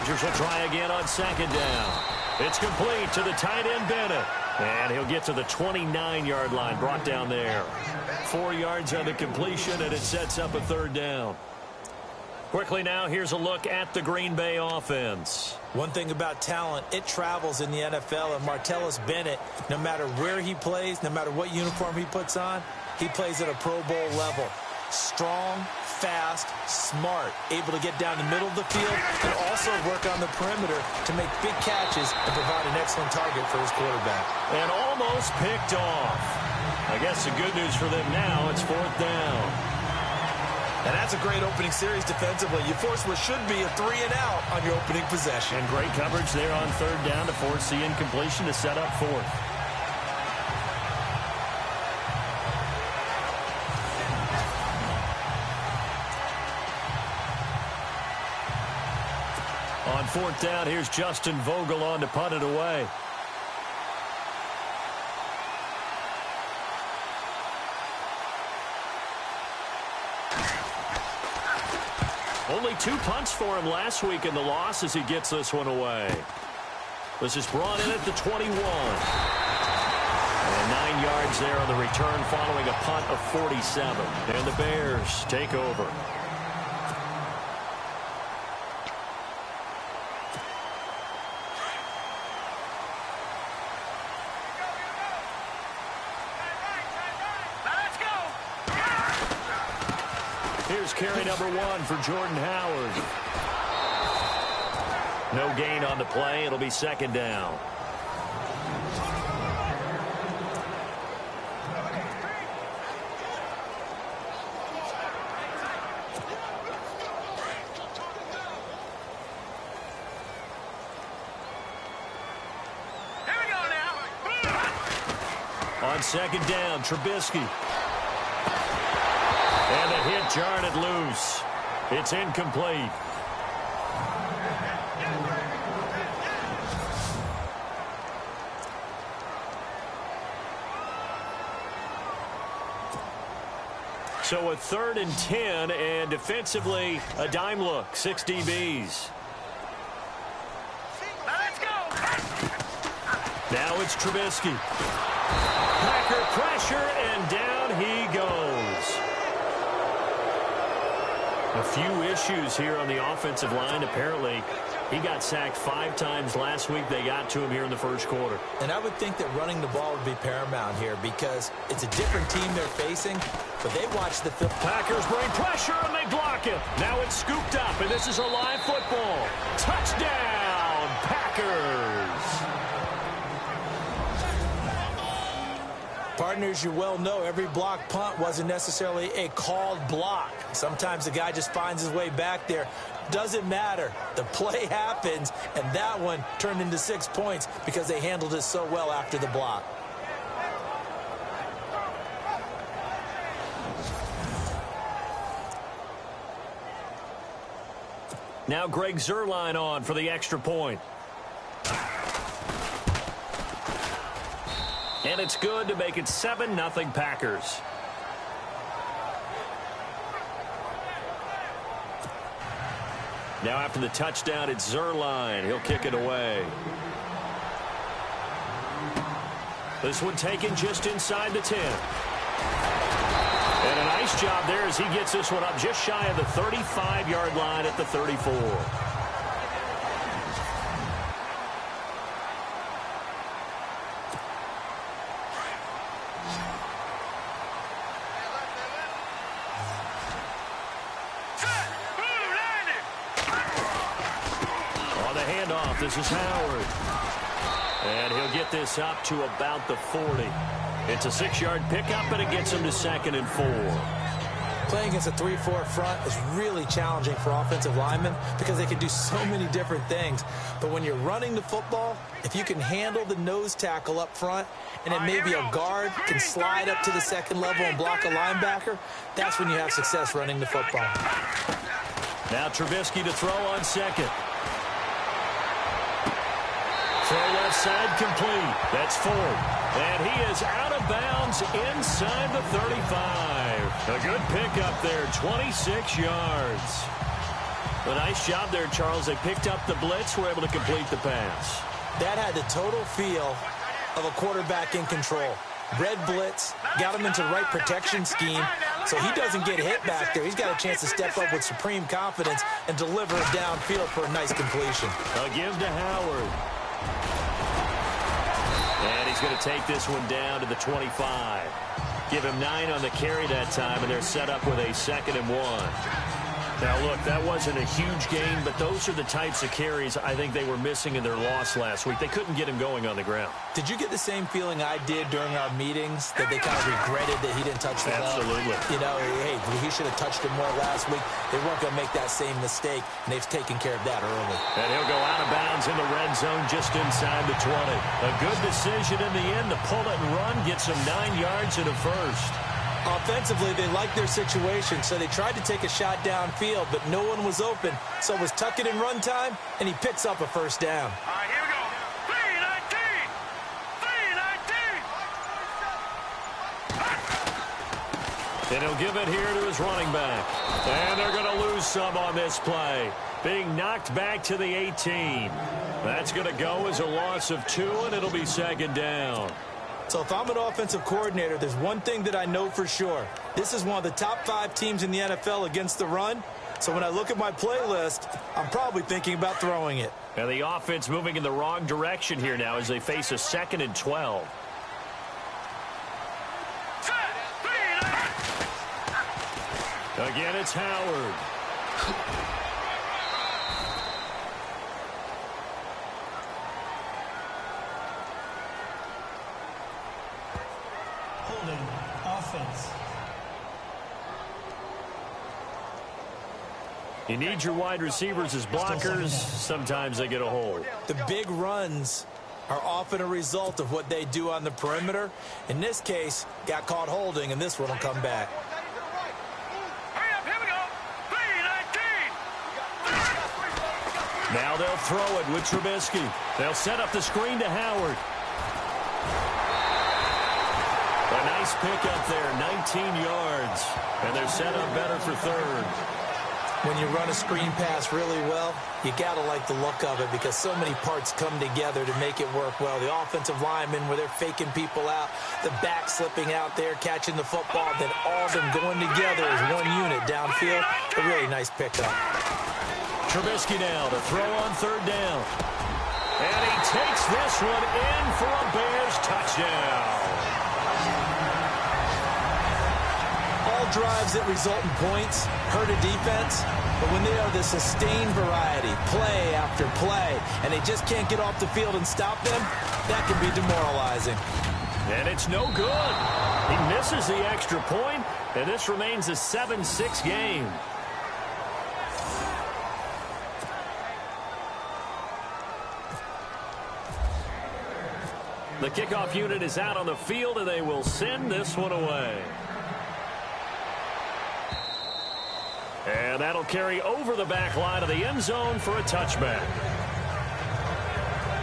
Rodgers will try again on second down. It's complete to the tight end, Bennett. And he'll get to the 29-yard line, brought down there. 4 yards on the completion, and it sets up a third down. Quickly now, here's a look at the Green Bay offense. One thing about talent, it travels in the NFL, and Martellus Bennett, no matter where he plays, no matter what uniform he puts on, he plays at a Pro Bowl level. Strong, fast, smart, able to get down the middle of the field and also work on the perimeter to make big catches and provide an excellent target for his quarterback. And almost picked off. I guess the good news for them now, it's fourth down. And that's a great opening series defensively. You force what should be a 3-and-out on your opening possession. And great coverage there on third down to force the incompletion to set up fourth. On fourth down, here's Justin Vogel on to punt it away. Only 2 punts for him last week in the loss as he gets this one away. This is brought in at the 21. And 9 yards there on the return following a punt of 47. And the Bears take over. Here's carry number 1 for Jordan Howard. No gain on the play. It'll be second down. Here we go now. On second down, Trubisky. And the hit jarred it loose. It's incomplete. So a 3rd and 10, and defensively a dime look. 6 DBs. Let's go. Now it's Trubisky. Packer pressure, and down he goes. A few issues here on the offensive line. Apparently, he got sacked 5 times last week. They got to him here in the first quarter. And I would think that running the ball would be paramount here because it's a different team they're facing, but they watch the film. Packers bring pressure, and they block it. Now it's scooped up, and this is a live football. Touchdown, Packers. Partners, you well know every block punt wasn't necessarily a called block. Sometimes the guy just finds his way back there. Doesn't matter. The play happens, and that one turned into 6 points because they handled it so well after the block. Now Greg Zuerlein on for the extra point. And it's good to make it 7-0 Packers. Now after the touchdown, it's Zuerlein. He'll kick it away. This one taken just inside the 10. And a nice job there as he gets this one up just shy of the 35-yard line at the 34. This is Howard. And he'll get this up to about the 40. It's a 6-yard pickup, and it gets him to 2nd and 4. Playing against a 3-4 front is really challenging for offensive linemen because they can do so many different things. But when you're running the football, if you can handle the nose tackle up front, and then maybe a guard can slide up to the 2nd level and block a linebacker, that's when you have success running the football. Now Trubisky to throw on 2nd. Throw left side complete. That's 4th. And he is out of bounds inside the 35. A good pickup there, 26 yards. A nice job there, Charles. They picked up the blitz, were able to complete the pass. That had the total feel of a quarterback in control. Red blitz, got him into the right protection scheme, so he doesn't get hit back there. He's got a chance to step up with supreme confidence and deliver it downfield for a nice completion. A give to Howard. And he's going to take this one down to the 25. Give him 9 on the carry that time, and they're set up with a 2nd and 1. Now, look, that wasn't a huge gain, but those are the types of carries I think they were missing in their loss last week. They couldn't get him going on the ground. Did you get the same feeling I did during our meetings, that they kind of regretted that he didn't touch the ball? Absolutely. You know, hey, he should have touched it more last week. They weren't going to make that same mistake, and they've taken care of that early. And he'll go out of bounds in the red zone just inside the 20. A good decision in the end to pull it and run, gets him 9 yards and a first. Offensively, they liked their situation, so they tried to take a shot downfield, but no one was open. So it was tuck it in run time, and he picks up a first down. All right, here we go. 3-19. 3-19. And he'll give it here to his running back. And they're going to lose some on this play. Being knocked back to the 18. That's going to go as a loss of 2, and it'll be 2nd down. So if I'm an offensive coordinator, there's one thing that I know for sure. This is one of the top 5 teams in the NFL against the run. So when I look at my playlist, I'm probably thinking about throwing it. And the offense moving in the wrong direction here now as they face a 2nd and 12. Again, it's Howard. Offense. You need your wide receivers as blockers. Sometimes they get a hold. The big runs are often a result of what they do on the perimeter. In this case, got caught holding, and this one will come back. Hurry up, here we go. 3-19. Now they'll throw it with Trubisky. They'll set up the screen to Howard. A nice pickup there, 19 yards. And they're set up better for 3rd. When you run a screen pass really well, you got to like the look of it because so many parts come together to make it work well. The offensive linemen, where they're faking people out, the back slipping out there, catching the football, then all of them going together as one unit downfield. A really nice pickup. Trubisky now to throw on 3rd down. And he takes this one in for a Bears touchdown. All drives that result in points hurt a defense, but when they are the sustained variety, play after play, and they just can't get off the field and stop them, that can be demoralizing. And it's no good. He misses the extra point, and this remains a 7-6 game. The kickoff unit is out on the field, and they will send this one away. And that'll carry over the back line of the end zone for a touchback.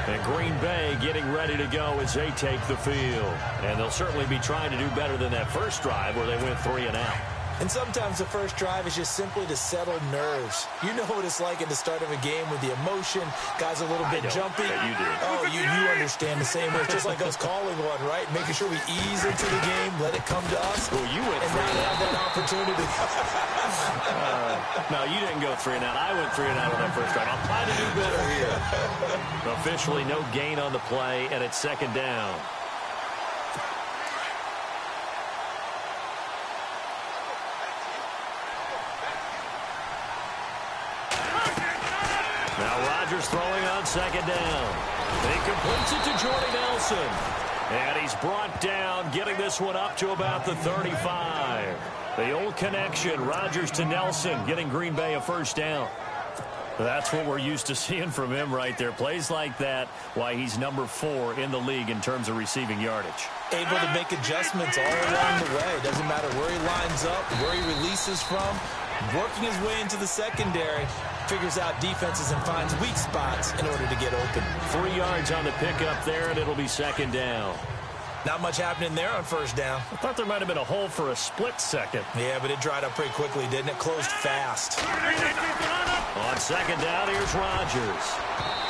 And Green Bay getting ready to go as they take the field. And they'll certainly be trying to do better than that first drive where they went 3 and out. And sometimes the first drive is just simply to settle nerves. You know what it's like at the start of a game with the emotion. Guys a little bit jumpy. Yeah, you do. Oh, you understand the same way. It's just like us calling one, right? Making sure we ease into the game, let it come to us. Well, you went and 3 now and they out. have that opportunity. No, you didn't go 3 and out. I went 3 and out on that first drive. I'm trying to do better here. Officially no gain on the play, and it's 2nd down. Now Rodgers throwing on 2nd down. He completes it to Jordy Nelson. And he's brought down, getting this one up to about the 35. The old connection, Rodgers to Nelson, getting Green Bay a first down. That's what we're used to seeing from him right there. Plays like that, why he's number 4 in the league in terms of receiving yardage. Able to make adjustments all along the way. Doesn't matter where he lines up, where he releases from. Working his way into the secondary, figures out defenses and finds weak spots in order to get open. 3 yards on the pickup there, and it'll be 2nd down. Not much happening there on first down. I thought there might have been a hole for a split second. Yeah, but it dried up pretty quickly, didn't it? Closed fast. On second down, here's Rodgers.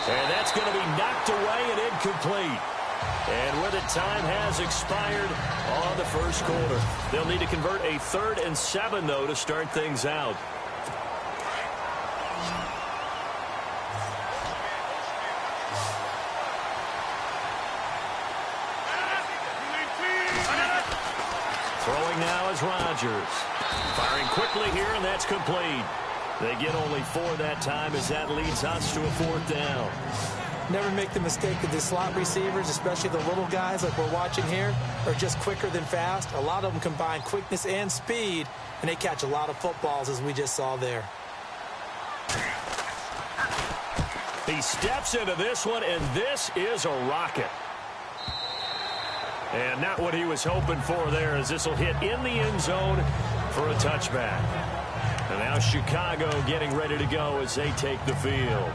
And that's going to be knocked away and incomplete. And with it, time has expired on the first quarter. They'll need to convert a 3rd and 7, though, to start things out. Throwing now is Rodgers. Firing quickly here, and that's complete. They get only 4 that time as that leads us to a 4th down. Never make the mistake that the slot receivers, especially the little guys like we're watching here, are just quicker than fast. A lot of them combine quickness and speed, and they catch a lot of footballs, as we just saw there. He steps into this one, and this is a rocket. And not what he was hoping for there, as this will hit in the end zone for a touchback. And now Chicago getting ready to go as they take the field.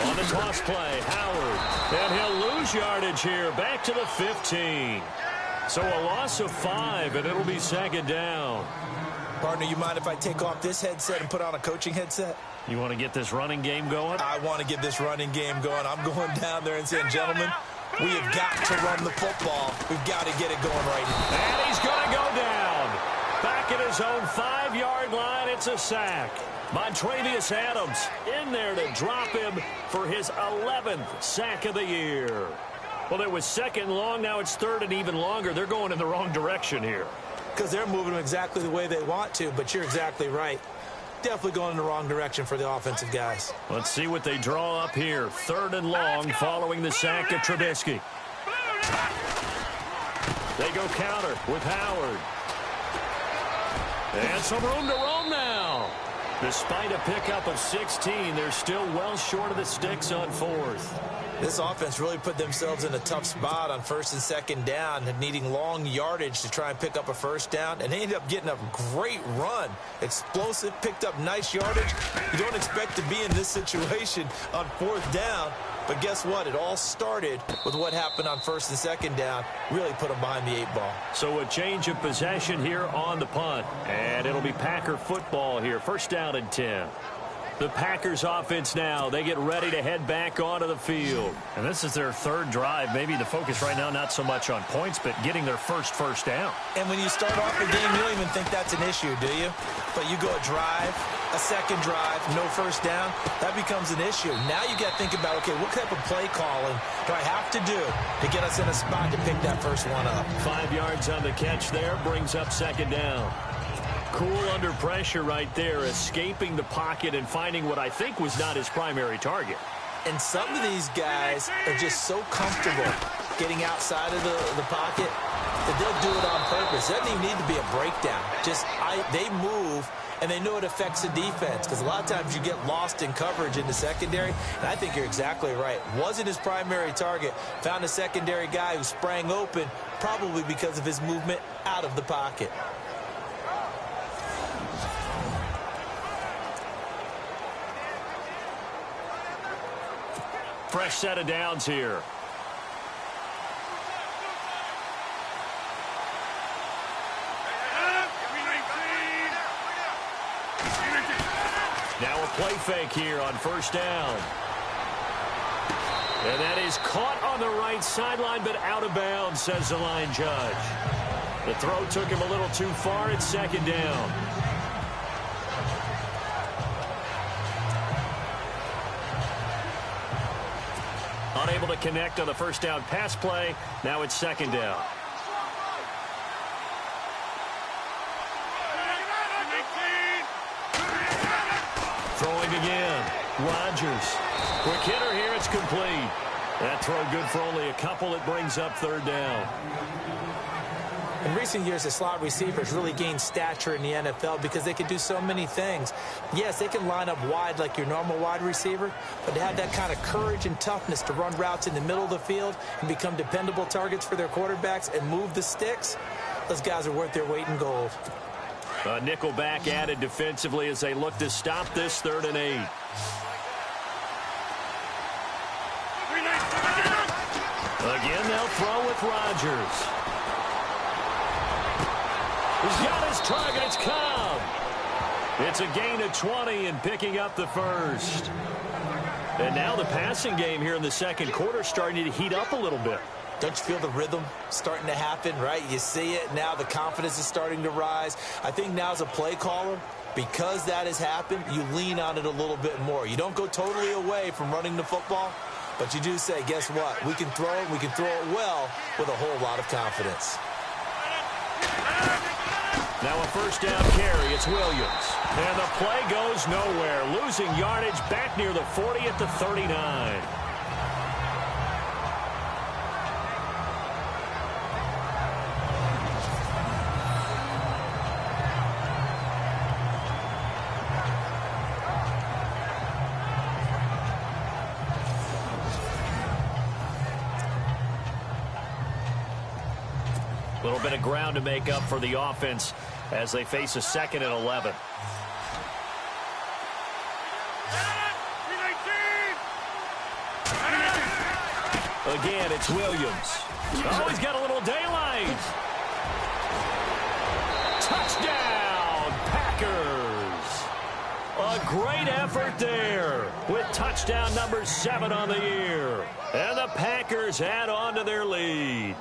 On the toss play, Howard. And he'll lose yardage here, back to the 15. So a loss of 5, and it'll be second down. Partner, you mind if I take off this headset and put on a coaching headset? You want to get this running game going? I want to get this running game going. I'm going down there and saying, gentlemen, we have got to run the football. We've got to get it going right now. And he's going to go down. Back at his own 5-yard line, it's a sack. Montravius Adams in there to drop him for his 11th sack of the year. Well, it was 2nd and long. Now it's 3rd and even longer. They're going in the wrong direction here. Because they're moving them exactly the way they want to, but you're exactly right. Definitely going in the wrong direction for the offensive guys. Let's see what they draw up here. 3rd and long following the sack of Trubisky. They go counter with Howard. And some room to roam now. Despite a pickup of 16, they're still well short of the sticks on 4th. This offense really put themselves in a tough spot on 1st and 2nd down, needing long yardage to try and pick up a 1st down, and they ended up getting a great run. Explosive, picked up nice yardage. You don't expect to be in this situation on 4th down, but guess what? It all started with what happened on 1st and 2nd down. Really put them behind the 8 ball. So a change of possession here on the punt, and it'll be Packer football here. 1st down and 10. The Packers offense now, they get ready to head back onto the field. And this is their 3rd drive. Maybe the focus right now not so much on points, but getting their first down. And when you start off the game, you don't even think that's an issue, do you? But you go a drive, a 2nd drive, no 1st down, that becomes an issue. Now you got to think about, okay, what type of play calling do I have to do to get us in a spot to pick that first one up? 5 yards on the catch there, brings up 2nd down. Cool under pressure right there, escaping the pocket and finding what I think was not his primary target. And some of these guys are just so comfortable getting outside of the pocket that they'll do it on purpose. It doesn't even need to be a breakdown. They move, and they know it affects the defense, because a lot of times you get lost in coverage in the secondary, and I think you're exactly right. Wasn't his primary target. Found a secondary guy who sprang open, probably because of his movement out of the pocket. Fresh set of downs here. Now a play fake here on 1st down. And that is caught on the right sideline, but out of bounds, says the line judge. The throw took him a little too far. It's 2nd down. Unable to connect on the 1st down pass play. Now it's 2nd down. Throwing again. Rodgers. Quick hitter here. It's complete. That throw good for only a couple. It brings up 3rd down. In recent years, the slot receivers really gained stature in the NFL because they can do so many things. Yes, they can line up wide like your normal wide receiver, but to have that kind of courage and toughness to run routes in the middle of the field and become dependable targets for their quarterbacks and move the sticks, those guys are worth their weight in gold. A nickel back added defensively as they look to stop this 3rd and 8. Again, they'll throw with Rodgers. He's got his target. It's Cobb. It's a gain of 20 and picking up the first. And now the passing game here in the second quarter starting to heat up a little bit. Don't you feel the rhythm starting to happen, right? You see it now. The confidence is starting to rise. I think now as a play caller, because that has happened, you lean on it a little bit more. You don't go totally away from running the football, but you do say, guess what? We can throw it. We can throw it well with a whole lot of confidence. Now a first down carry. It's Williams. And the play goes nowhere. Losing yardage back near the 40 at the 39. A little bit of ground to make up for the offense as they face a 2nd and 11. Again, it's Williams. Oh, he's got a little daylight. Touchdown, Packers. A great effort there with touchdown number 7 on the year. And the Packers add on to their lead.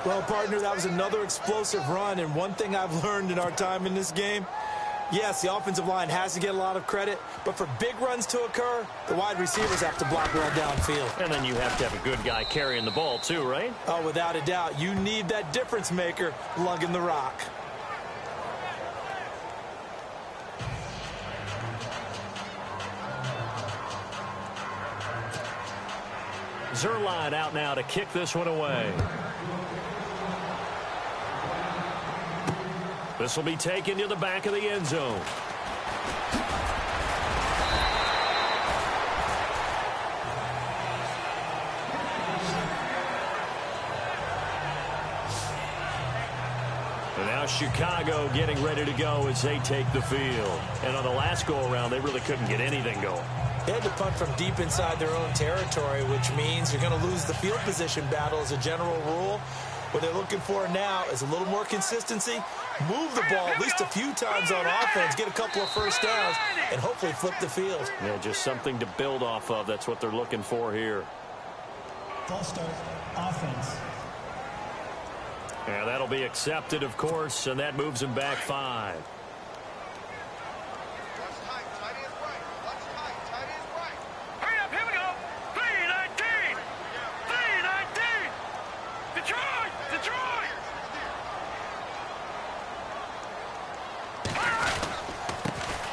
Well, partner, that was another explosive run, and one thing I've learned in our time in this game, yes, the offensive line has to get a lot of credit, but for big runs to occur, the wide receivers have to block well downfield. And then you have to have a good guy carrying the ball too, right? Oh, without a doubt. You need that difference maker lugging the rock. Zerline out now to kick this one away. This will be taken to the back of the end zone. And now Chicago getting ready to go as they take the field. And on the last go-around, they really couldn't get anything going. They had to punt from deep inside their own territory, which means you're going to lose the field position battle as a general rule. What they're looking for now is a little more consistency, move the ball at least a few times on offense, get a couple of first downs, and hopefully flip the field. Yeah, just something to build off of. That's what they're looking for here. Ball start, offense. Yeah, that'll be accepted, of course, and that moves him back 5.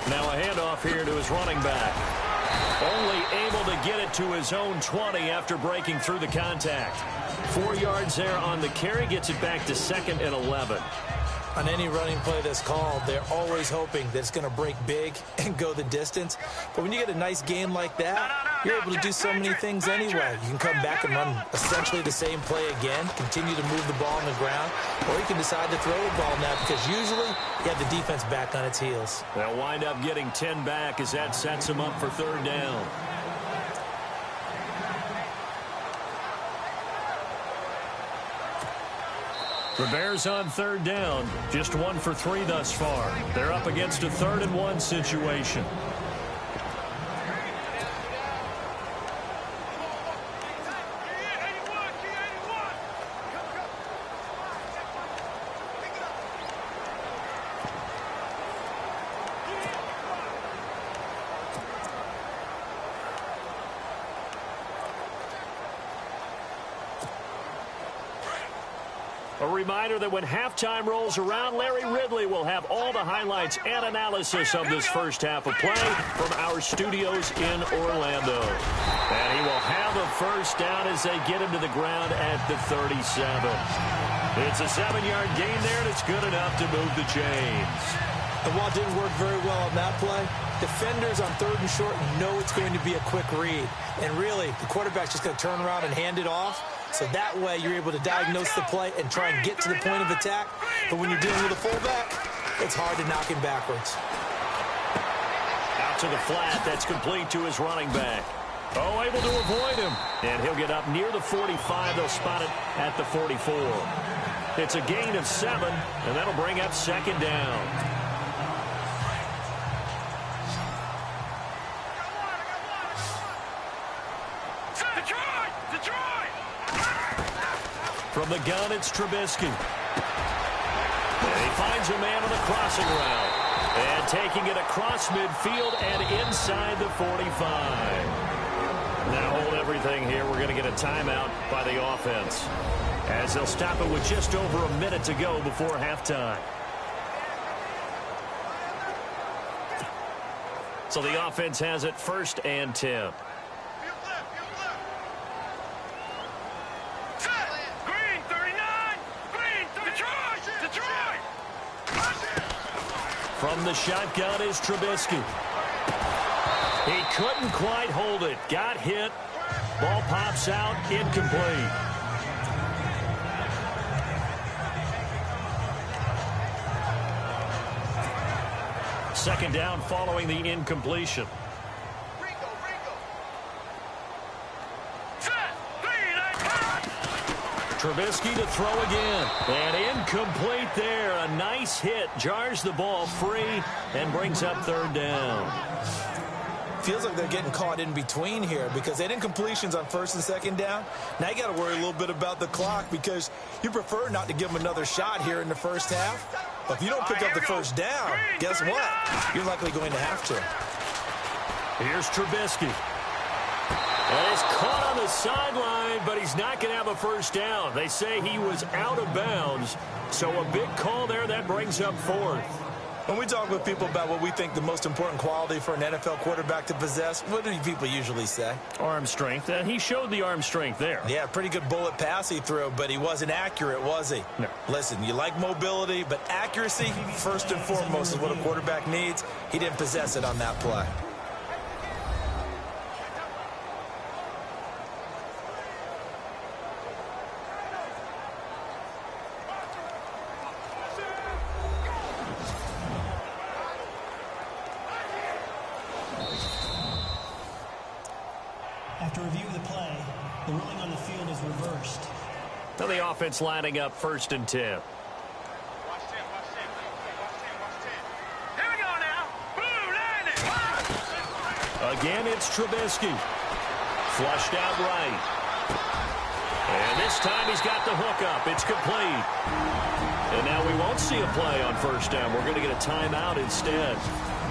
Now a handoff here to his running back. Only able to get it to his own 20 after breaking through the contact. 4 yards there on the carry, gets it back to 2nd and 11. On any running play that's called, they're always hoping that it's going to break big and go the distance. But when you get a nice game like that, you're able to do so many things anyway. You can come back and run essentially the same play again, continue to move the ball on the ground, or you can decide to throw the ball now because usually you have the defense back on its heels. They'll wind up getting 10 back as that sets them up for 3rd down. The Bears on 3rd down, just 1 for 3 thus far. They're up against a 3rd and 1 situation. A reminder that when halftime rolls around, Larry Ridley will have all the highlights and analysis of this first half of play from our studios in Orlando. And he will have a first down as they get him to the ground at the 37. It's a 7-yard gain there, and it's good enough to move the chains. And while it didn't work very well on that play, defenders on 3rd and short know it's going to be a quick read. And really, the quarterback's just going to turn around and hand it off. So that way, you're able to diagnose the play and try and get to the point of attack. But when you're dealing with a fullback, it's hard to knock him backwards. Out to the flat. That's complete to his running back. Oh, able to avoid him. And he'll get up near the 45. They'll spot it at the 44. It's a gain of 7, and that'll bring up second down. Detroit! From the gun, it's Trubisky. And he finds a man on the crossing route. And taking it across midfield and inside the 45. Now hold everything here. We're going to get a timeout by the offense, as they'll stop it with just over a minute to go before halftime. So the offense has it 1st and 10. Green, 39! Green, Detroit! From the shotgun is Trubisky. He couldn't quite hold it. Got hit. Ball pops out. Incomplete. Second down following the incompletion. Trubisky to throw again. And incomplete there. A nice hit. Jars the ball free and brings up 3rd down. Feels like they're getting caught in between here because they didn't completions on 1st and 2nd down. Now you got to worry a little bit about the clock because you prefer not to give them another shot here in the first half. But if you don't pick up the 1st down, guess what? You're likely going to have to. Here's Trubisky. And he's caught on the sideline, but he's not going to have a 1st down. They say he was out of bounds. So a big call there. That brings up 4th. When we talk with people about what we think the most important quality for an NFL quarterback to possess, what do people usually say? Arm strength. And he showed the arm strength there. Yeah, pretty good bullet pass he threw, but he wasn't accurate, was he? No. Listen, you like mobility, but accuracy, first and foremost, is what a quarterback needs. He didn't possess it on that play. After review of the play, the ruling on the field is reversed. Now the offense lining up 1st and 10. Here we go now. Blue landing. Again, it's Trubisky. Flushed out right. And this time he's got the hook up. It's complete. And now we won't see a play on 1st down. We're going to get a timeout instead,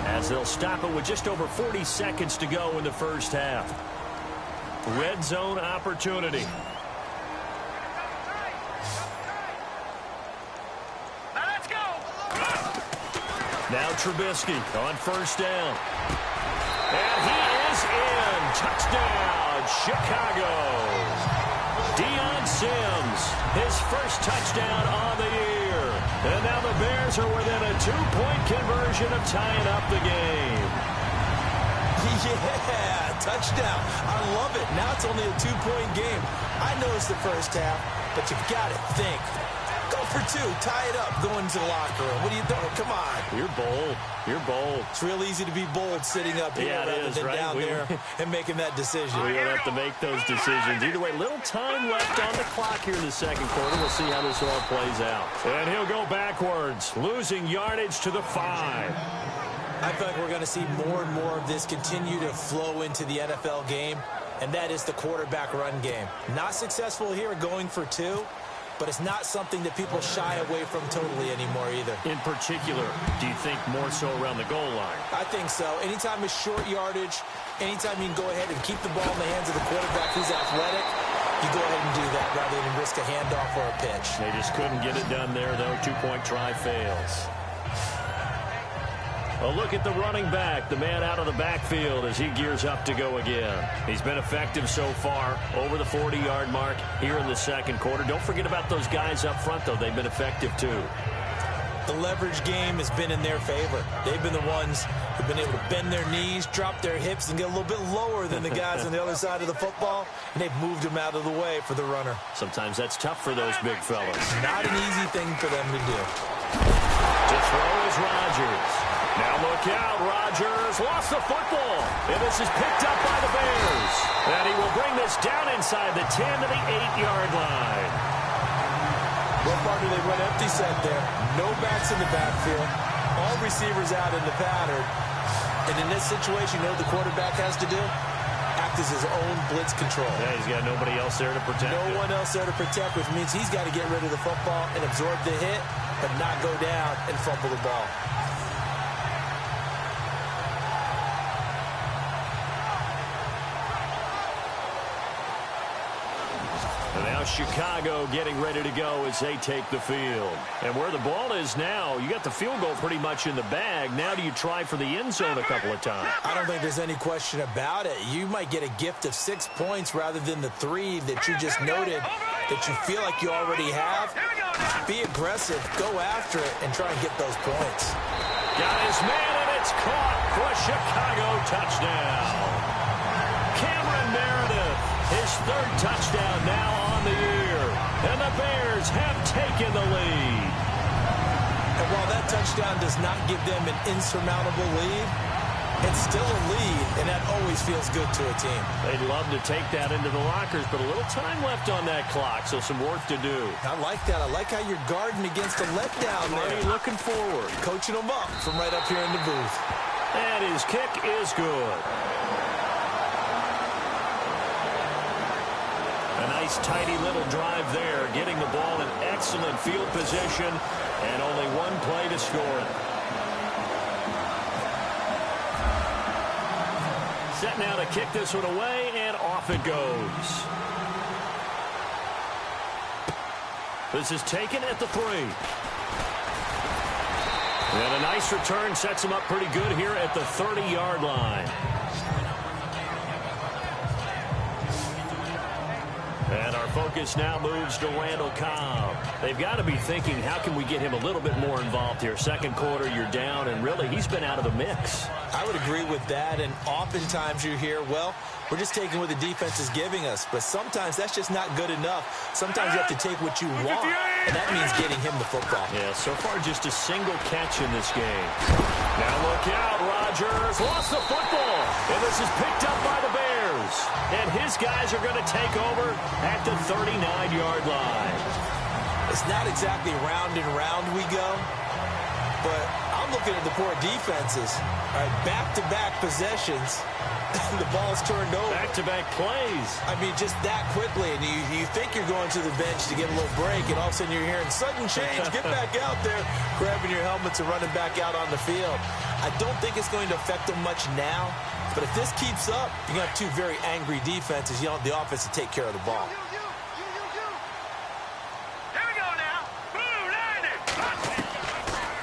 as they'll stop it with just over 40 seconds to go in the 1st half. Red zone opportunity. Let's go. Now Trubisky on 1st down. And he is in. Touchdown, Chicago. Deion Sims, his 1st touchdown on the year. And now the Bears are within a 2-point conversion of tying up the game. Yeah, touchdown. I love it. Now it's only a 2-point game. I know it's the 1st half, but you've got to think. Go for 2. Tie it up. Go into the locker room. What are you doing? Come on. You're bold. You're bold. It's real easy to be bold sitting up here rather than right? down there and making that decision. We don't have to make those decisions. Either way, little time left on the clock here in the 2nd quarter. We'll see how this all plays out. And he'll go backwards, losing yardage to the 5. I feel like we're going to see more and more of this continue to flow into the NFL game, and that is the quarterback run game. Not successful here going for 2, but it's not something that people shy away from totally anymore either. In particular, do you think more so around the goal line? I think so. Anytime it's short yardage, anytime you can go ahead and keep the ball in the hands of the quarterback who's athletic, you go ahead and do that rather than risk a handoff or a pitch. They just couldn't get it done there, though. 2-point try fails. A look at the running back, the man out of the backfield as he gears up to go again. He's been effective so far, over the 40-yard mark here in the 2nd quarter. Don't forget about those guys up front, though. They've been effective, too. The leverage game has been in their favor. They've been the ones who've been able to bend their knees, drop their hips, and get a little bit lower than the guys on the other side of the football, and they've moved them out of the way for the runner. Sometimes that's tough for those big fellas. Not an easy thing for them to do. To To throw is Rodgers. Now look out, Rodgers lost the football. And this is picked up by the Bears. And he will bring this down inside the 10 to the 8-yard line. What part do they run empty set there? No backs in the backfield. All receivers out in the pattern. And in this situation, you know what the quarterback has to do? Act as his own blitz control. Yeah, he's got nobody else there to protect No one else there to protect, which means he's got to get rid of the football and absorb the hit, but not go down and fumble the ball. And now Chicago getting ready to go as they take the field. And where the ball is now, you got the field goal pretty much in the bag. Now do you try for the end zone a couple of times? I don't think there's any question about it. You might get a gift of 6 points rather than the 3 that you just noted that you feel like you already have. Be aggressive, go after it, and try and get those points. Got his man, and it's caught for a Chicago touchdown. Cameron Meredith, his 3rd touchdown now on the year. And the Bears have taken the lead. And while that touchdown does not give them an insurmountable lead, it's still a lead, and that always feels good to a team. They'd love to take that into the lockers, but a little time left on that clock, so some work to do. I like that. I like how you're guarding against a letdown there. Already looking forward. Coaching them up from right up here in the booth. And his kick is good. A nice, tidy little drive there, getting the ball in excellent field position, and only one play to score it. Set now to kick this one away, and off it goes. This is taken at the 3. And a nice return sets him up pretty good here at the 30-yard line. And our focus now moves to Randall Cobb. They've got to be thinking, how can we get him a little bit more involved here? Second quarter, you're down, and really, he's been out of the mix. I would agree with that, and oftentimes you hear, well, we're just taking what the defense is giving us, but sometimes that's just not good enough. Sometimes you have to take what you want, and that means getting him the football. Yeah, so far just a single catch in this game. Now look out, Rodgers lost the football, and this is picked up by the Bears. And his guys are going to take over at the 39-yard line. It's not exactly round and round we go, but I'm looking at the poor defenses. All right, back-to-back possessions, the ball's turned over. Back-to-back plays. I mean, just that quickly, and you think you're going to the bench to get a little break, and all of a sudden you're hearing, sudden change, get back out there, grabbing your helmets and running back out on the field. I don't think it's going to affect them much now, but if this keeps up, you're going to have 2 very angry defenses yelling at the offense to take care of the ball.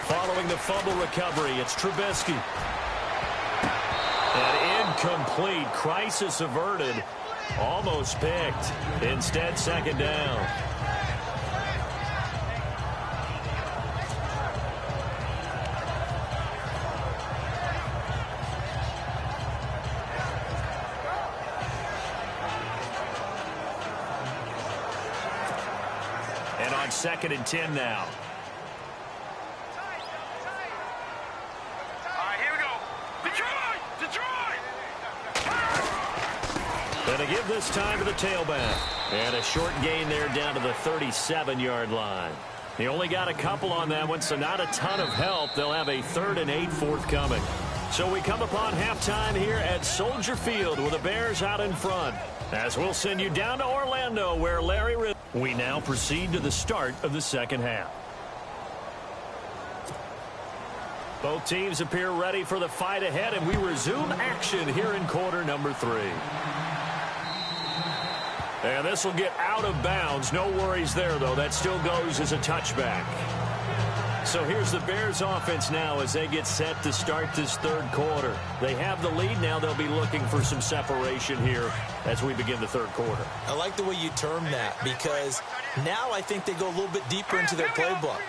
Following the fumble recovery, it's Trubisky. And incomplete. Crisis averted. Almost picked. Instead, second down. And on 2nd and 10 now. Going to give this time to the tailback. And a short gain there down to the 37-yard line. He only got a couple on that one, so not a ton of help. They'll have a 3rd and 8 forthcoming. So we come upon halftime here at Soldier Field with the Bears out in front. As we'll send you down to Orlando where Larry... We now proceed to the start of the second half. Both teams appear ready for the fight ahead, and we resume action here in quarter number 3. And this will get out of bounds. No worries there, though. That still goes as a touchback. So here's the Bears offense now as they get set to start this 3rd quarter. They have the lead now. They'll be looking for some separation here as we begin the 3rd quarter. I like the way you term that because now I think they go a little bit deeper into their playbook.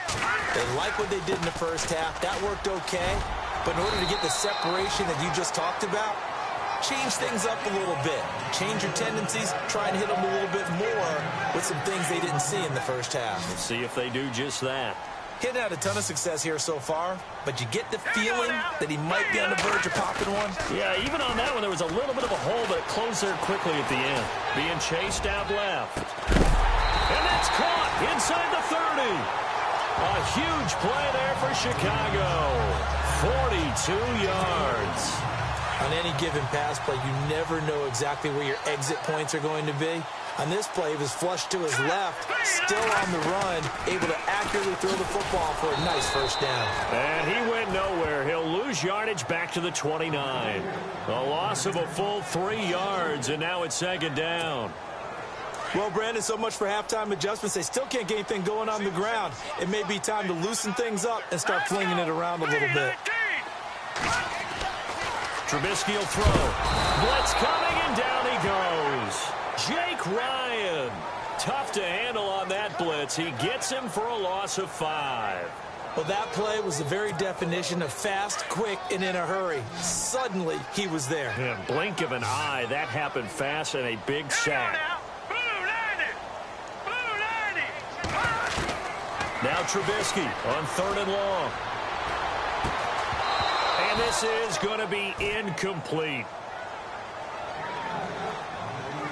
They like what they did in the first half. That worked okay. But in order to get the separation that you just talked about, change things up a little bit. Change your tendencies. Try and hit them a little bit more with some things they didn't see in the first half. Let's see if they do just that. He hadn't had a ton of success here so far, but you get the feeling that he might be on the verge of popping one. Yeah, even on that one, there was a little bit of a hole, but it closed there quickly at the end. Being chased out left. And that's caught inside the 30. A huge play there for Chicago. 42 yards. On any given pass play, you never know exactly where your exit points are going to be. On this play, he was flushed to his left, still on the run, able to accurately throw the football for a nice first down. And he went nowhere. He'll lose yardage back to the 29. A loss of a full 3 yards, and now it's second down. Well, Brandon, so much for halftime adjustments. They still can't get anything going on the ground. It may be time to loosen things up and start flinging it around a little bit. Trubisky will throw. Blitz coming, and down he goes. Jake Ryan. Tough to handle on that blitz. He gets him for a loss of 5. Well, that play was the very definition of fast, quick, and in a hurry. Suddenly, he was there. Yeah, blink of an eye. That happened fast and a big sack. Now Trubisky on 3rd and long. And this is going to be incomplete.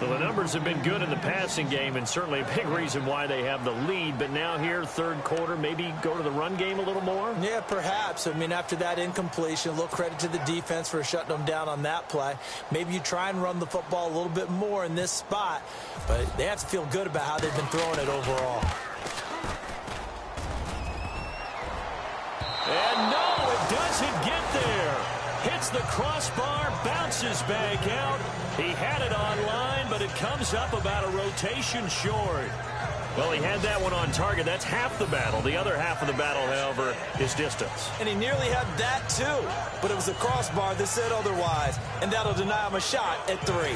Well, the numbers have been good in the passing game, and certainly a big reason why they have the lead. But now here, third quarter, maybe go to the run game a little more? Yeah, perhaps. I mean, after that incompletion, a little credit to the defense for shutting them down on that play. Maybe you try and run the football a little bit more in this spot, but they have to feel good about how they've been throwing it overall. And no, it doesn't get there. Hits the crossbar, bounces back out. He had it on line, but it comes up about a rotation short. Well, he had that one on target. That's half the battle. The other half of the battle, however, is distance. And he nearly had that, too. But it was a crossbar that said otherwise, and that'll deny him a shot at 3.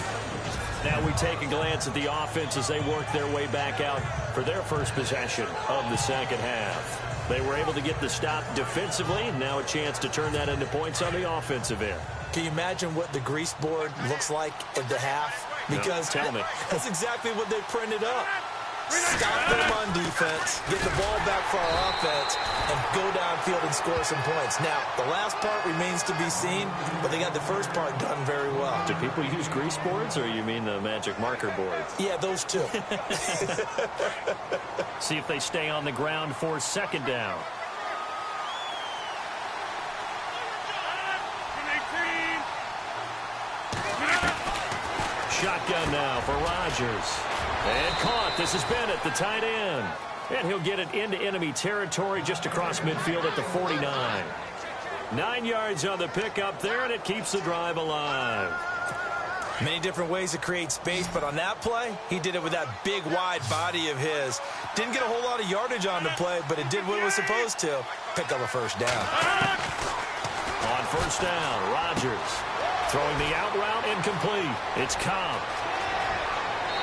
Now we take a glance at the offense as they work their way back out for their first possession of the second half. They were able to get the stop defensively, and now a chance to turn that into points on the offensive end. Can you imagine what the grease board looks like at the half? Because no, tell me. That's exactly what they printed up. Stop them on defense, get the ball back for our offense, and go downfield and score some points. Now, the last part remains to be seen, but they got the first part done very well. Do people use grease boards, or you mean the magic marker boards? Yeah, those two. See if they stay on the ground for second down. Shotgun now for Rodgers. And caught. This is Bennett, the tight end. And he'll get it into enemy territory just across midfield at the 49. 9 yards on the pickup there, and it keeps the drive alive. Many different ways to create space, but on that play, he did it with that big, wide body of his. Didn't get a whole lot of yardage on the play, but it did what it was supposed to. Pick up a first down. On first down, Rodgers throwing the out route incomplete. It's Cobb.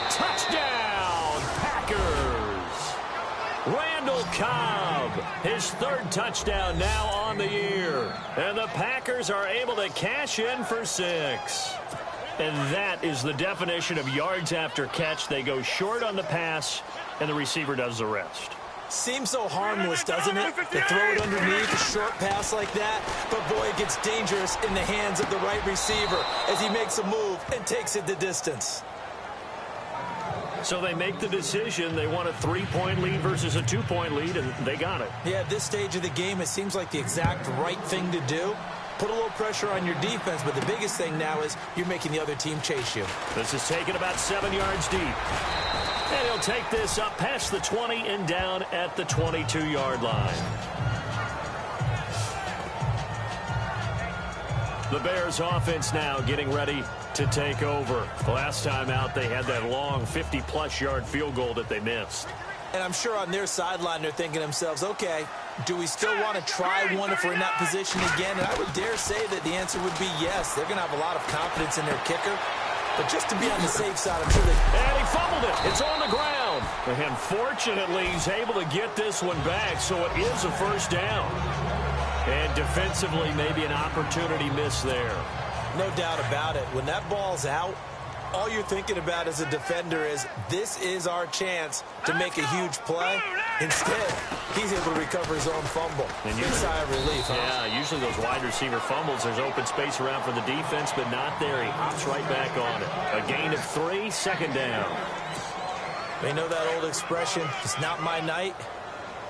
Touchdown, Packers. Randall Cobb, his 3rd touchdown now on the year. And the Packers are able to cash in for 6. And that is the definition of yards after catch. They go short on the pass, and the receiver does the rest. Seems so harmless, doesn't it? To throw it underneath, a short pass like that. But, boy, it gets dangerous in the hands of the right receiver as he makes a move and takes it the distance. So they make the decision. They want a 3-point lead versus a 2-point lead, and they got it. Yeah, at this stage of the game, it seems like the exact right thing to do. Put a little pressure on your defense, but the biggest thing now is you're making the other team chase you. This is taken about 7 yards deep. And he'll take this up past the 20 and down at the 22-yard line. The Bears offense now getting ready to take over. Last time out, they had that long 50-plus yard field goal that they missed. And I'm sure on their sideline they're thinking to themselves, okay, do we still want to try one if we're in that position again? And I would dare say that the answer would be yes. They're going to have a lot of confidence in their kicker. But just to be on the safe side, I'm sure they... And he fumbled it. It's on the ground. And fortunately, he's able to get this one back, so it is a first down. And defensively, maybe an opportunity miss there. No doubt about it. When that ball's out, all you're thinking about as a defender is this is our chance to make a huge play. Instead, he's able to recover his own fumble. And big sigh of relief, huh? Yeah, usually those wide receiver fumbles, there's open space around for the defense, but not there. He hops right back on it. A gain of 3, second down. They know that old expression, it's not my night.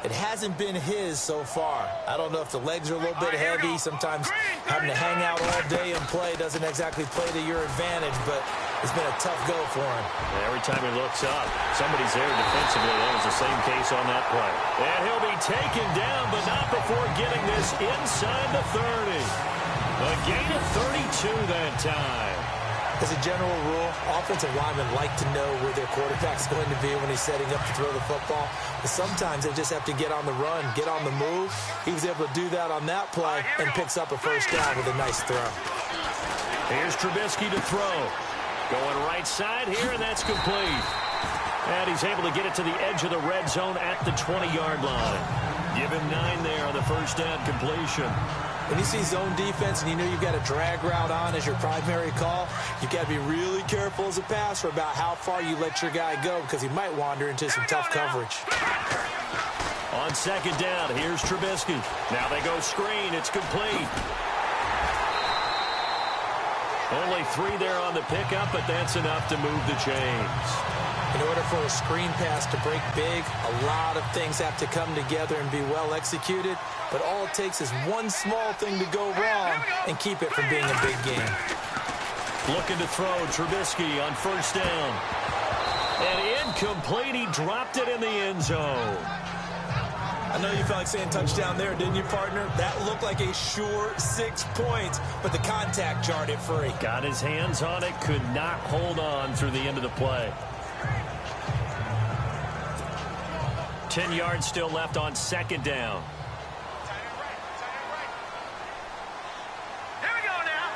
It hasn't been his so far. I don't know if the legs are a little bit heavy. Sometimes having to hang out all day and play doesn't exactly play to your advantage, but it's been a tough go for him. And every time he looks up, somebody's there defensively. That was the same case on that play. And he'll be taken down, but not before getting this inside the 30. A gain of 32 that time. As a general rule, offensive linemen like to know where their quarterback's going to be when he's setting up to throw the football. But sometimes they just have to get on the run, get on the move. He was able to do that on that play and picks up a first down with a nice throw. Here's Trubisky to throw. Going right side here, and that's complete. And he's able to get it to the edge of the red zone at the 20-yard line. Give him 9 there on the first down completion. When you see zone defense and you know you've got a drag route on as your primary call, you've got to be really careful as a passer about how far you let your guy go because he might wander into some tough coverage. On second down, here's Trubisky. Now they go screen. It's complete. Only 3 there on the pickup, but that's enough to move the chains. In order for a screen pass to break big, a lot of things have to come together and be well executed. But all it takes is one small thing to go wrong and keep it from being a big game. Looking to throw, Trubisky on first down. And incomplete. He dropped it in the end zone. I know you felt like saying touchdown there, didn't you, partner? That looked like a sure 6 points, but the contact jarred it free. Got his hands on it, could not hold on through the end of the play. 10 yards still left on second down. Here we go now.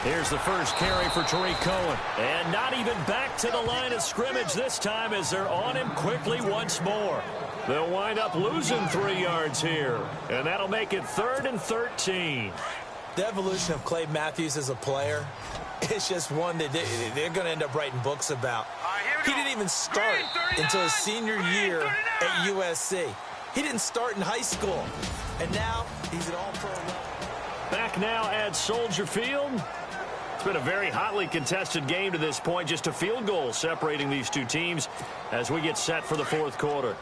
3-19. Here's the first carry for Tariq Cohen. And not even back to the line of scrimmage this time as they're on him quickly once more. They'll wind up losing 3 yards here. And that'll make it 3rd and 13. The evolution of Clay Matthews as a player, it's just one that they're going to end up writing books about. He didn't even start until his senior year at USC. He didn't start in high school. And now he's at all-pro level. Back now at Soldier Field. It's been a very hotly contested game to this point. Just a field goal separating these two teams as we get set for the fourth quarter.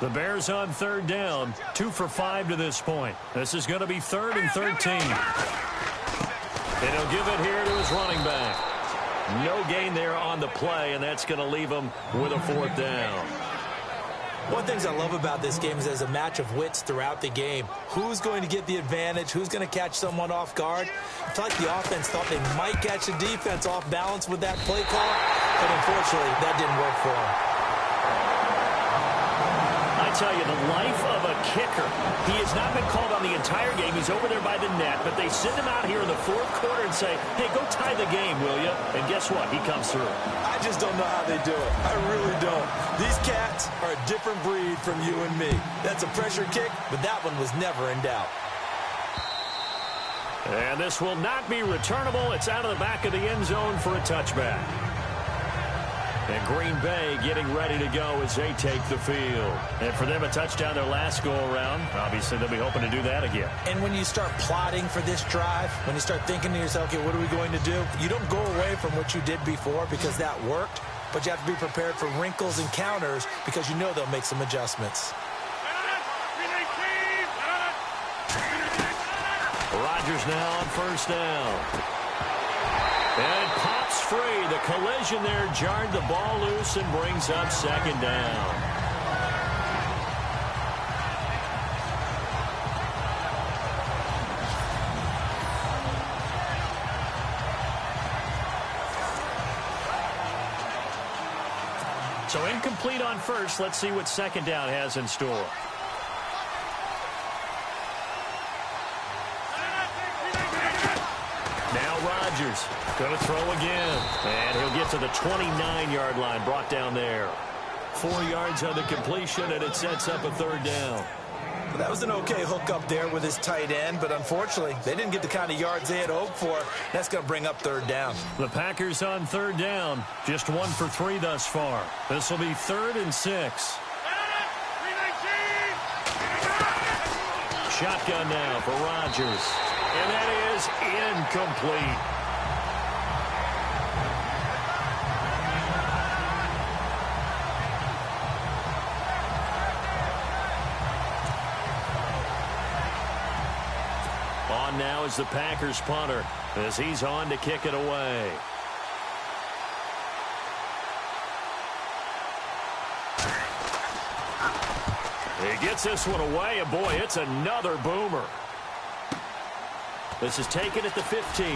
The Bears on third down, 2 for 5 to this point. This is going to be 3rd and 13. And he'll give it here to his running back. No gain there on the play, and that's going to leave him with a 4th down. One of the things I love about this game is there's a match of wits throughout the game. Who's going to get the advantage? Who's going to catch someone off guard? I feel like the offense thought they might catch the defense off balance with that play call, but unfortunately, that didn't work for them. I tell you, the life of a kicker. He has not been called on the entire game. He's over there by the net, but they send him out here in the fourth quarter and say, hey, go tie the game, will you? And guess what? He comes through. I just don't know how they do it. I really don't. These cats are a different breed from you and me. That's a pressure kick, but that one was never in doubt. And this will not be returnable. It's out of the back of the end zone for a touchback. And Green Bay getting ready to go as they take the field. And for them, a touchdown their last go-around. Obviously, they'll be hoping to do that again. And when you start plotting for this drive, when you start thinking to yourself, okay, what are we going to do? You don't go away from what you did before because that worked, but you have to be prepared for wrinkles and counters because you know they'll make some adjustments. Rodgers now on first down. And it pops free. The collision there jarred the ball loose and brings up second down. So incomplete on first. Let's see what second down has in store. Rodgers going to throw again. And he'll get to the 29-yard line, brought down there. 4 yards on the completion, and it sets up a 3rd down. That was an okay hook up there with his tight end, but unfortunately, they didn't get the kind of yards they had hoped for. That's going to bring up third down. The Packers on third down. Just 1 for 3 thus far. This will be 3rd and 6. Shotgun now for Rodgers. And that is incomplete. On now is the Packers punter as he's on to kick it away. He gets this one away, and boy, it's another boomer. This is taken at the 15. A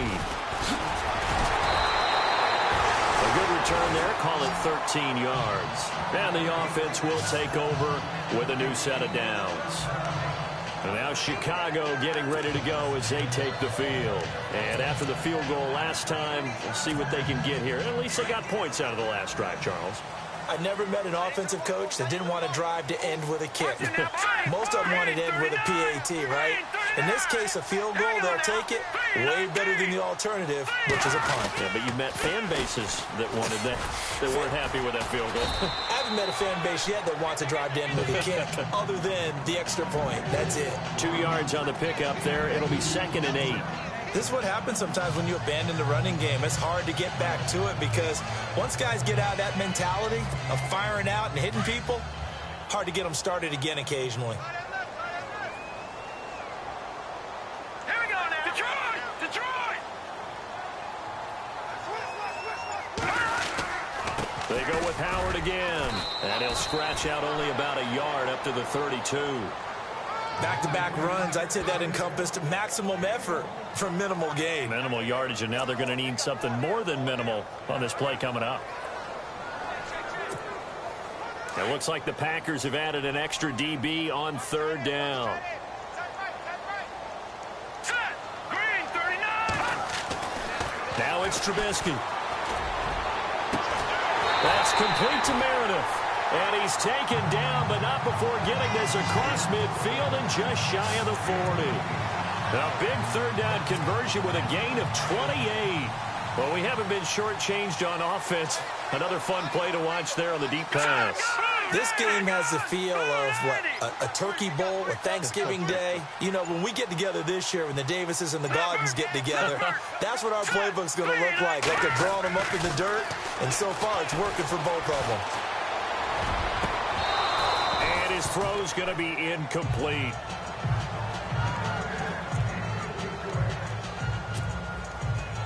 good return there, call it 13 yards. And the offense will take over with a new set of downs. And now Chicago getting ready to go as they take the field. And after the field goal last time, we'll see what they can get here. At least they got points out of the last drive, Charles. I never met an offensive coach that didn't want to drive to end with a kick. Most of them wanted to end with a PAT, right? In this case, a field goal, they'll take it. Way better than the alternative, which is a punt. Yeah, but you met fan bases that wanted that weren't happy with that field goal. I haven't met a fan base yet that wants to drive to end with a kick, other than the extra point. That's it. 2 yards on the pickup there. It'll be 2nd and 8. This is what happens sometimes when you abandon the running game. It's hard to get back to it because once guys get out of that mentality of firing out and hitting people, hard to get them started again occasionally. Here we go now. Detroit! Detroit! They go with Howard again. And he'll scratch out only about a yard up to the 32. Back-to-back runs, I'd say that encompassed maximum effort for minimal gain. Minimal yardage, and now they're going to need something more than minimal on this play coming up. It looks like the Packers have added an extra DB on third down. Set! Green 39! Now it's Trubisky. That's complete to Meredith. And he's taken down, but not before getting this across midfield and just shy of the 40. A big third down conversion with a gain of 28. Well, we haven't been shortchanged on offense. Another fun play to watch there on the deep pass. This game has the feel of, a turkey bowl, a Thanksgiving Day. You know, when we get together this year, when the Davises and the Gardens get together, that's what our playbook's going to look like. Like they're drawing them up in the dirt, and so far it's working for both of them. His throw's going to be incomplete.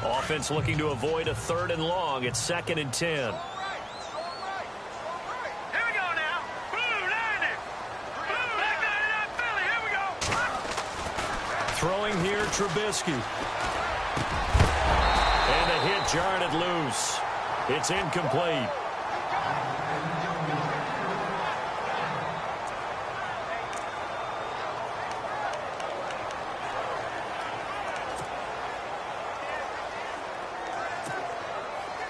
Offense looking to avoid a 3rd and long. It's 2nd and 10. Here we go now. Blue 90. Blue back 99 Philly. Here we go. Throwing here, Trubisky. And the hit jarred it loose. It's incomplete.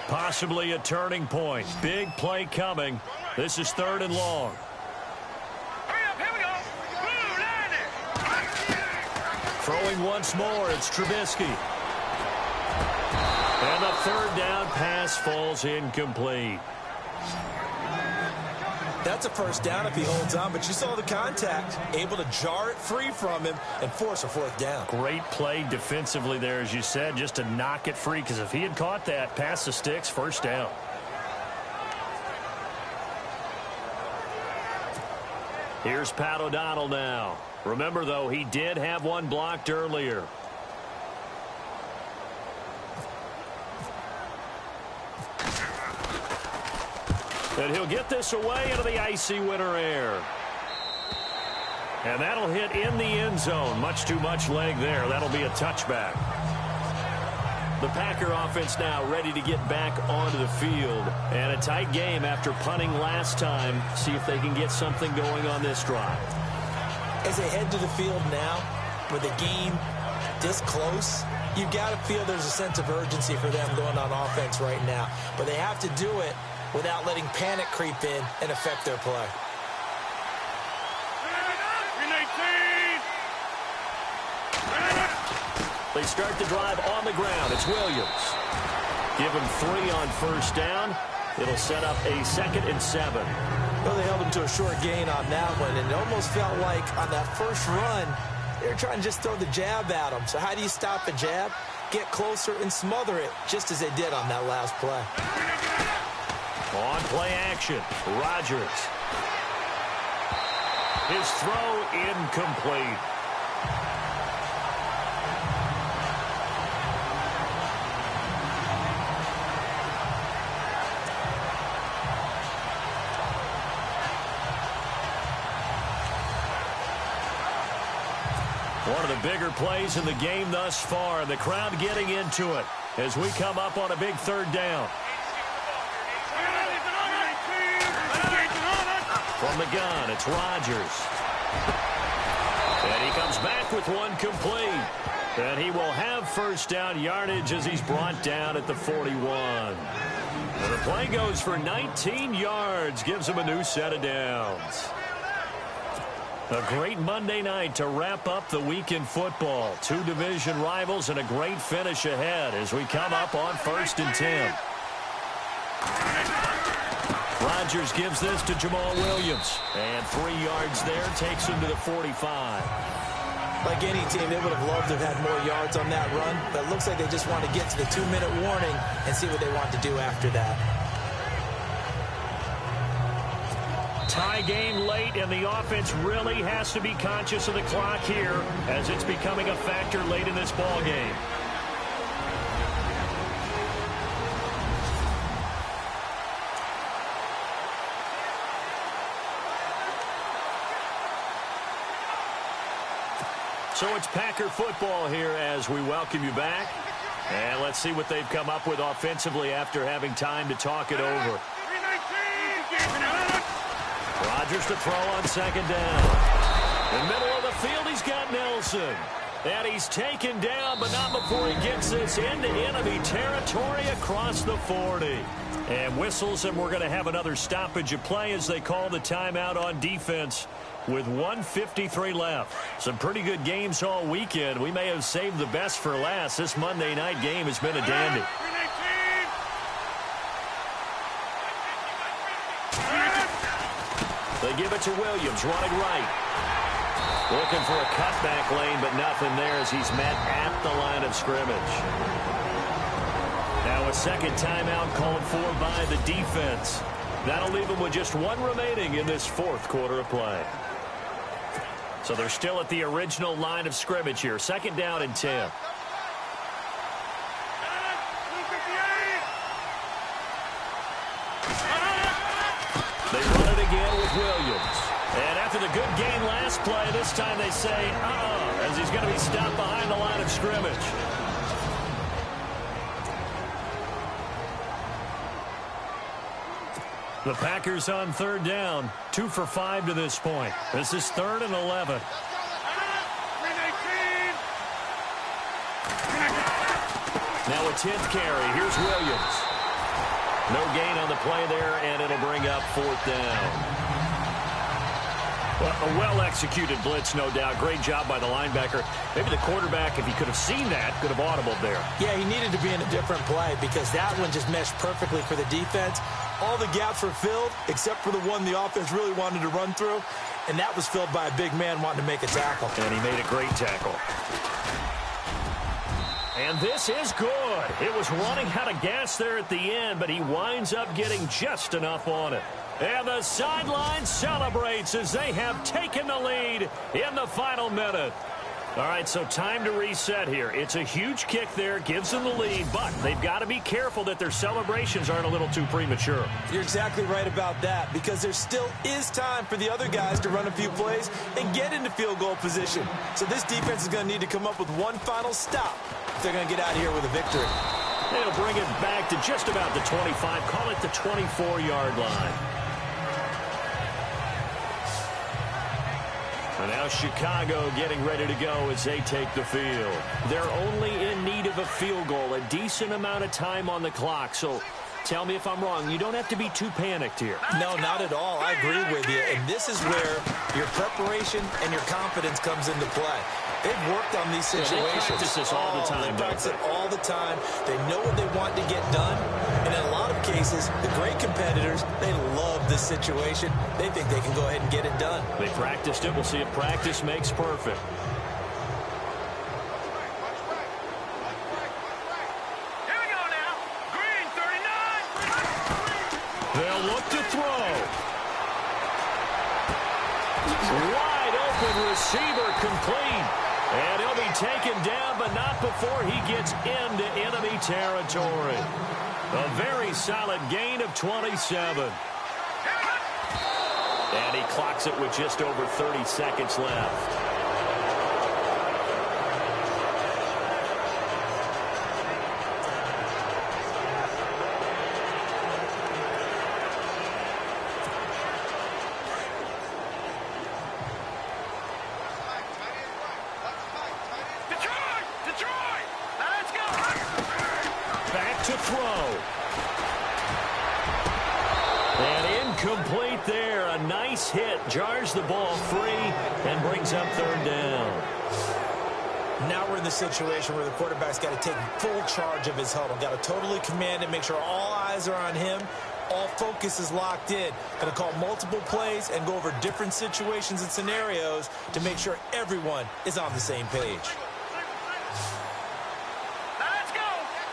Possibly a turning point. Big play coming. This is 3rd and long. Hurry up. Here we go. Blue 90. Throwing once more. It's Trubisky. And the 3rd down pass falls incomplete. That's a first down if he holds on, but you saw the contact, able to jar it free from him and force a 4th down. Great play defensively there, as you said, just to knock it free, because if he had caught that, past the sticks, 1st down. Here's Pat O'Donnell now. Remember, though, he did have one blocked earlier. And he'll get this away into the icy winter air. And that'll hit in the end zone. Much too much leg there. That'll be a touchback. The Packer offense now ready to get back onto the field. And a tight game after punting last time. See if they can get something going on this drive. As they head to the field now, with the game this close, you've got to feel there's a sense of urgency for them going on offense right now. But they have to do it without letting panic creep in and affect their play. 319. They start the drive on the ground. It's Williams. Give him 3 on first down. It'll set up a 2nd and 7. Well, they held him to a short gain on that one, and it almost felt like on that first run, they were trying to just throw the jab at him. So how do you stop a jab? Get closer and smother it, just as they did on that last play. On play action, Rodgers. His throw incomplete. One of the bigger plays in the game thus far, and the crowd getting into it as we come up on a big 3rd down. From the gun, it's Rodgers. And he comes back with one complete. And he will have first down yardage as he's brought down at the 41. And the play goes for 19 yards, gives him a new set of downs. A great Monday night to wrap up the week in football. 2 division rivals and a great finish ahead as we come up on 1st and 10. Rodgers gives this to Jamal Williams. And 3 yards there takes him to the 45. Like any team, they would have loved to have had more yards on that run, but it looks like they just want to get to the 2-minute warning and see what they want to do after that. Tie game late, and the offense really has to be conscious of the clock here as it's becoming a factor late in this ball game. So it's Packer football here as we welcome you back. And let's see what they've come up with offensively after having time to talk it over. Rodgers to throw on 2nd down. In the middle of the field, he's got Nelson. And he's taken down, but not before he gets this into enemy territory across the 40. And whistles, and we're going to have another stoppage of play as they call the timeout on defense with 1:53 left. Some pretty good games all weekend. We may have saved the best for last. This Monday night game has been a dandy. They give it to Williams, running right. Looking for a cutback lane, but nothing there as he's met at the line of scrimmage. Now a 2nd timeout called for by the defense. That'll leave them with just 1 remaining in this 4th quarter of play. So they're still at the original line of scrimmage here. 2nd down and 10. They run it again with Williams. And after the good gain last play, this time they say, as he's going to be stopped behind the line of scrimmage. The Packers on 3rd down, 2 for 5 to this point. This is 3rd and 11. Now a 10th carry. Here's Williams. No gain on the play there, and it'll bring up 4th down. Well, a well-executed blitz, no doubt. Great job by the linebacker. Maybe the quarterback, if he could have seen that, could have audibled there. Yeah, he needed to be in a different play because that one just meshed perfectly for the defense. All the gaps were filled except for the one the offense really wanted to run through, and that was filled by a big man wanting to make a tackle. And he made a great tackle. And this is good. It was running out of gas there at the end, but he winds up getting just enough on it. And the sideline celebrates as they have taken the lead in the final minute. All right, so time to reset here. It's a huge kick there, gives them the lead, but they've got to be careful that their celebrations aren't a little too premature. You're exactly right about that because there still is time for the other guys to run a few plays and get into field goal position. So this defense is going to need to come up with one final stop if they're going to get out of here with a victory. They'll bring it back to just about the 25, call it the 24-yard line. And now Chicago getting ready to go as they take the field. They're only in need of a field goal, a decent amount of time on the clock. So tell me if I'm wrong. You don't have to be too panicked here. No, not at all. I agree with you. And this is where your preparation and your confidence comes into play. They've worked on these situations. They practice this all the time. They practice it all the time. They know what they want to get done. And in a lot of cases, the great competitors, they love this situation. They think they can go ahead and get it done. They practiced it. We'll see if practice makes perfect. Here we go now. Green, 39. They'll look to throw. Wide open receiver complete. And he'll be taken down, but not before he gets into enemy territory. A very solid gain of 27. And he clocks it with just over 30 seconds left. Detroit! Let's go! Back to throw. And incomplete there. A nice hit. Jars the ball free and brings up third down. Now we're in the situation where the quarterback's got to take full charge of his huddle. Got to totally command it, make sure all eyes are on him. All focus is locked in. Going to call multiple plays and go over different situations and scenarios to make sure everyone is on the same page. Let's go!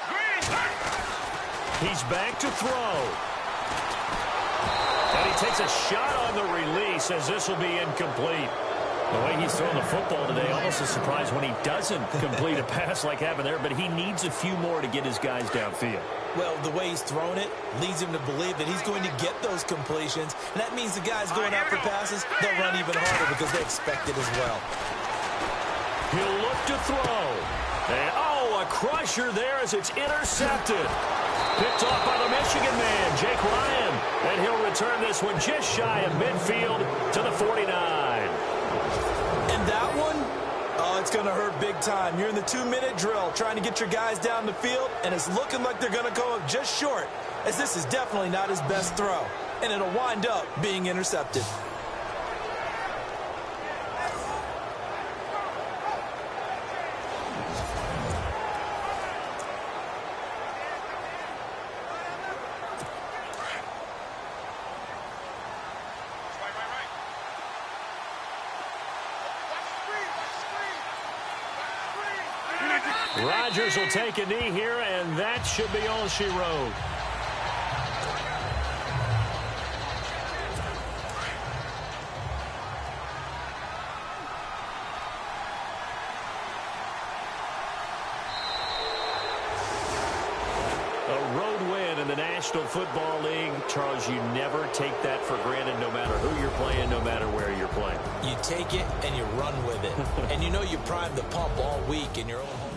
Green! He's back to throw. And he takes a shot on the release as this will be incomplete. The way he's throwing the football today, almost a surprise when he doesn't complete a pass like happened there, but he needs a few more to get his guys downfield. Well, the way he's thrown it leads him to believe that he's going to get those completions, and that means the guys going out for passes, they'll run even harder because they expect it as well. He'll look to throw. And, a crusher there as it's intercepted. Picked off by the Michigan man, Jake Ryan. And he'll return this one just shy of midfield to the 49. And that one, it's going to hurt big time. You're in the 2-minute drill trying to get your guys down the field, and it's looking like they're going to go up just short, as this is definitely not his best throw. And it'll wind up being intercepted. Rodgers will take a knee here, and that should be all she wrote. A road win in the National Football League. Charles, you never take that for granted no matter who you're playing, no matter where you're playing. You take it and you run with it. And you know you primed the pump all week in your own home.